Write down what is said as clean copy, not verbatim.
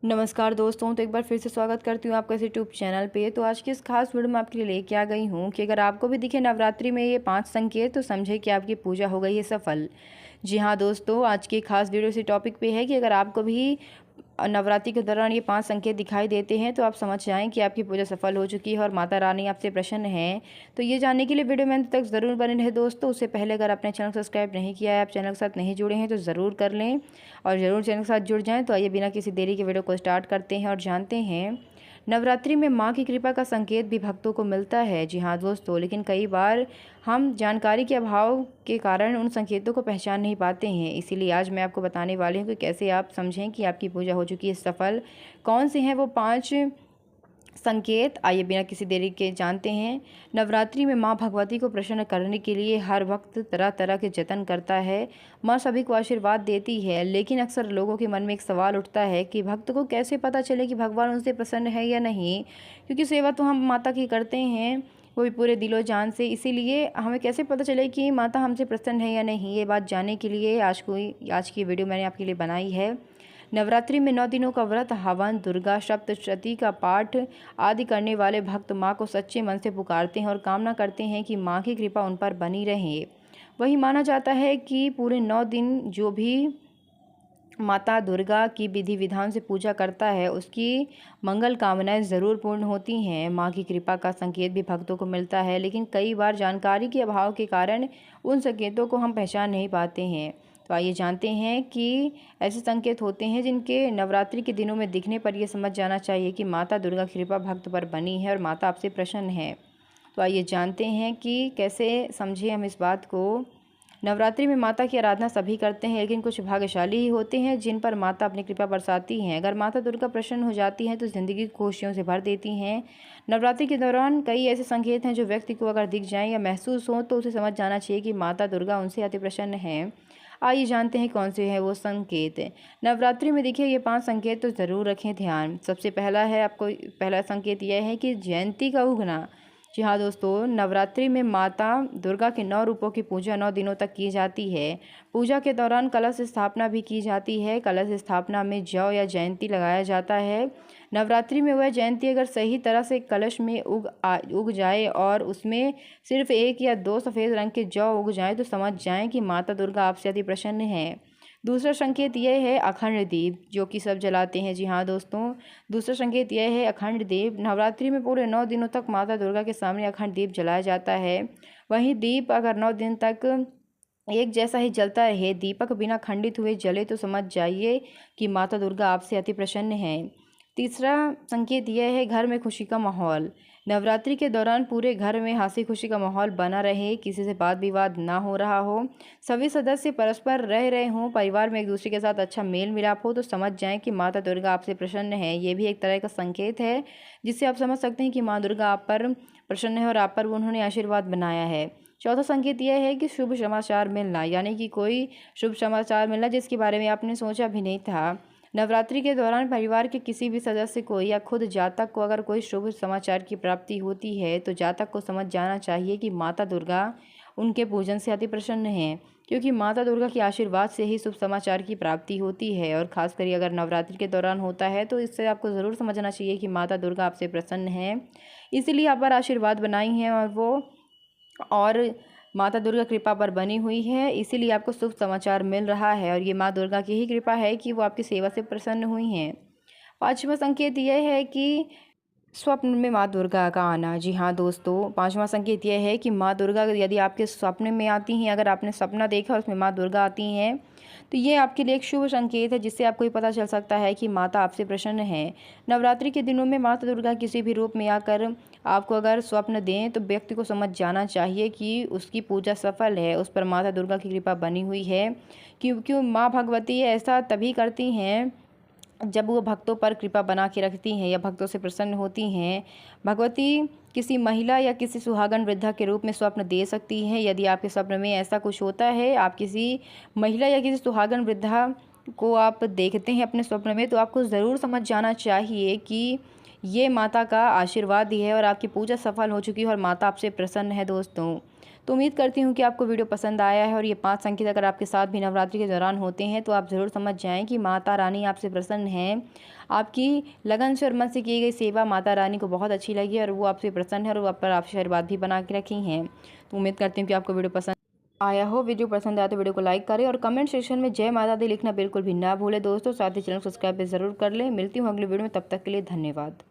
नमस्कार दोस्तों, तो एक बार फिर से स्वागत करती हूँ आपका इस यूट्यूब चैनल पे। तो आज की इस खास वीडियो में आपके लिए लेके आ गई हूँ कि अगर आपको भी दिखे नवरात्रि में ये 5 संकेत तो समझे कि आपकी पूजा हो गई है सफल। जी हाँ दोस्तों, आज की खास वीडियो इसी टॉपिक पे है कि अगर आपको भी नवरात्रि के दौरान ये 5 संकेत दिखाई देते हैं तो आप समझ जाएं कि आपकी पूजा सफल हो चुकी है और माता रानी आपसे प्रसन्न है। तो ये जानने के लिए वीडियो में अंत तक ज़रूर बने रहे दोस्तों। उससे पहले अगर आपने चैनल सब्सक्राइब नहीं किया है, आप चैनल के साथ नहीं जुड़े हैं तो ज़रूर कर लें और ज़रूर चैनल के साथ जुड़ जाएँ। तो आइए बिना किसी देरी के वीडियो को स्टार्ट करते हैं और जानते हैं नवरात्रि में माँ की कृपा का संकेत भी भक्तों को मिलता है। जी हाँ दोस्तों, लेकिन कई बार हम जानकारी के अभाव के कारण उन संकेतों को पहचान नहीं पाते हैं। इसीलिए आज मैं आपको बताने वाली हूँ कि कैसे आप समझें कि आपकी पूजा हो चुकी है सफल। कौन से हैं वो 5 संकेत, आइए बिना किसी देरी के जानते हैं। नवरात्रि में माँ भगवती को प्रसन्न करने के लिए हर वक्त तरह तरह के जतन करता है। माँ सभी को आशीर्वाद देती है, लेकिन अक्सर लोगों के मन में एक सवाल उठता है कि भक्त को कैसे पता चले कि भगवान उनसे प्रसन्न है या नहीं, क्योंकि सेवा तो हम माता की करते हैं, वो भी पूरे दिलो जान से। इसीलिए हमें कैसे पता चले कि माता हमसे प्रसन्न है या नहीं, ये बात जानने के लिए आज की वीडियो मैंने आपके लिए बनाई है। नवरात्रि में 9 दिनों का व्रत, हवन, दुर्गा सप्तशती का पाठ आदि करने वाले भक्त माँ को सच्चे मन से पुकारते हैं और कामना करते हैं कि माँ की कृपा उन पर बनी रहे। वही माना जाता है कि पूरे 9 दिन जो भी माता दुर्गा की विधि विधान से पूजा करता है उसकी मंगल कामनाएं ज़रूर पूर्ण होती हैं। माँ की कृपा का संकेत भी भक्तों को मिलता है, लेकिन कई बार जानकारी के अभाव के कारण उन संकेतों को हम पहचान नहीं पाते हैं। तो आइए जानते हैं कि ऐसे संकेत होते हैं जिनके नवरात्रि के दिनों में दिखने पर यह समझ जाना चाहिए कि माता दुर्गा की कृपा भक्त पर बनी है और माता आपसे प्रसन्न है। तो आइए जानते हैं कि कैसे समझें हम इस बात को। नवरात्रि में माता की आराधना सभी करते हैं, लेकिन कुछ भाग्यशाली ही होते हैं जिन पर माता अपनी कृपा बरसाती हैं। अगर माता दुर्गा प्रसन्न हो जाती हैं तो ज़िंदगी को खुशियों से भर देती हैं। नवरात्रि के दौरान कई ऐसे संकेत हैं जो व्यक्ति को अगर दिख जाएं या महसूस हों तो उसे समझ जाना चाहिए कि माता दुर्गा उनसे अति प्रसन्न है। आइए जानते हैं कौन से हैं वो संकेत। नवरात्रि में देखिए ये 5 संकेत तो ज़रूर रखें ध्यान। सबसे पहला है, आपको पहला संकेत यह है कि जयंती का उगना। जी हाँ दोस्तों, नवरात्रि में माता दुर्गा के 9 रूपों की पूजा 9 दिनों तक की जाती है। पूजा के दौरान कलश स्थापना भी की जाती है। कलश स्थापना में जौ या जयंती लगाया जाता है। नवरात्रि में वह जयंती अगर सही तरह से कलश में उग जाए और उसमें सिर्फ 1 या 2 सफ़ेद रंग के जौ उग जाए तो समझ जाएं कि माता दुर्गा आपसे अति प्रसन्न है। दूसरा संकेत यह है अखंड दीप, जो कि सब जलाते हैं। जी हाँ दोस्तों, दूसरा संकेत यह है अखंड दीप। नवरात्रि में पूरे 9 दिनों तक माता दुर्गा के सामने अखंड दीप जलाया जाता है। वहीं दीप अगर 9 दिन तक एक जैसा ही जलता रहे, दीपक बिना खंडित हुए जले तो समझ जाइए कि माता दुर्गा आपसे अति प्रसन्न है। तीसरा संकेत यह है घर में खुशी का माहौल। नवरात्रि के दौरान पूरे घर में हंसी खुशी का माहौल बना रहे, किसी से वाद विवाद ना हो रहा हो, सभी सदस्य परस्पर रह रहे हों, परिवार में एक दूसरे के साथ अच्छा मेल मिलाप हो, तो समझ जाएं कि माता दुर्गा आपसे प्रसन्न है। ये भी एक तरह का संकेत है जिससे आप समझ सकते हैं कि माँ दुर्गा आप पर प्रसन्न है और आप पर उन्होंने आशीर्वाद बनाया है। चौथा संकेत यह है कि शुभ समाचार मिलना, यानी कि कोई शुभ समाचार मिलना जिसके बारे में आपने सोचा भी नहीं था। नवरात्रि के दौरान परिवार के किसी भी सदस्य को या खुद जातक को अगर कोई शुभ समाचार की प्राप्ति होती है तो जातक को समझ जाना चाहिए कि माता दुर्गा उनके पूजन से अति प्रसन्न है, क्योंकि माता दुर्गा के आशीर्वाद से ही शुभ समाचार की प्राप्ति होती है। और खासकर अगर नवरात्रि के दौरान होता है तो इससे आपको ज़रूर समझना चाहिए कि माता दुर्गा आपसे प्रसन्न है, इसीलिए आप पर आशीर्वाद बनाई हैं और माता दुर्गा कृपा पर बनी हुई है, इसीलिए आपको शुभ समाचार मिल रहा है और ये माँ दुर्गा की ही कृपा है कि वो आपकी सेवा से प्रसन्न हुई हैं। पांचवा संकेत यह है कि स्वप्न में माँ दुर्गा का आना। जी हाँ दोस्तों, पांचवा संकेत यह है कि माँ दुर्गा यदि आपके स्वप्न में आती हैं, अगर आपने सपना देखा उसमें माँ दुर्गा आती हैं तो ये आपके लिए एक शुभ संकेत है जिससे आपको ये पता चल सकता है कि माता आपसे प्रसन्न है। नवरात्रि के दिनों में माता दुर्गा किसी भी रूप में आकर आपको अगर स्वप्न दें तो व्यक्ति को समझ जाना चाहिए कि उसकी पूजा सफल है, उस पर माता दुर्गा की कृपा बनी हुई है, क्योंकि माँ भगवती ऐसा तभी करती हैं जब वो भक्तों पर कृपा बना के रखती हैं या भक्तों से प्रसन्न होती हैं। भगवती किसी महिला या किसी सुहागन वृद्धा के रूप में स्वप्न दे सकती हैं। यदि आपके स्वप्न में ऐसा कुछ होता है, आप किसी महिला या किसी सुहागन वृद्धा को आप देखते हैं अपने स्वप्न में, तो आपको ज़रूर समझ जाना चाहिए कि ये माता का आशीर्वाद ही है और आपकी पूजा सफल हो चुकी है और माता आपसे प्रसन्न है दोस्तों। तो उम्मीद करती हूँ कि आपको वीडियो पसंद आया है और ये 5 संकेत अगर आपके साथ भी नवरात्रि के दौरान होते हैं तो आप ज़रूर समझ जाएं कि माता रानी आपसे प्रसन्न हैं। आपकी लगन से और मन से की गई सेवा माता रानी को बहुत अच्छी लगी है और वो आपसे प्रसन्न है और वो आप पर आशीर्वाद भी बना के रखी हैं। तो उम्मीद करती हूँ कि आपको वीडियो पसंद आया हो। वीडियो पसंद आया तो वीडियो को लाइक करें और कमेंट सेक्शन में जय माता दी लिखना बिल्कुल भी ना भूलें दोस्तों। साथ ही चैनल को सब्सक्राइब भी ज़रूर कर लें। मिलती हूँ अगले वीडियो में, तब तक के लिए धन्यवाद।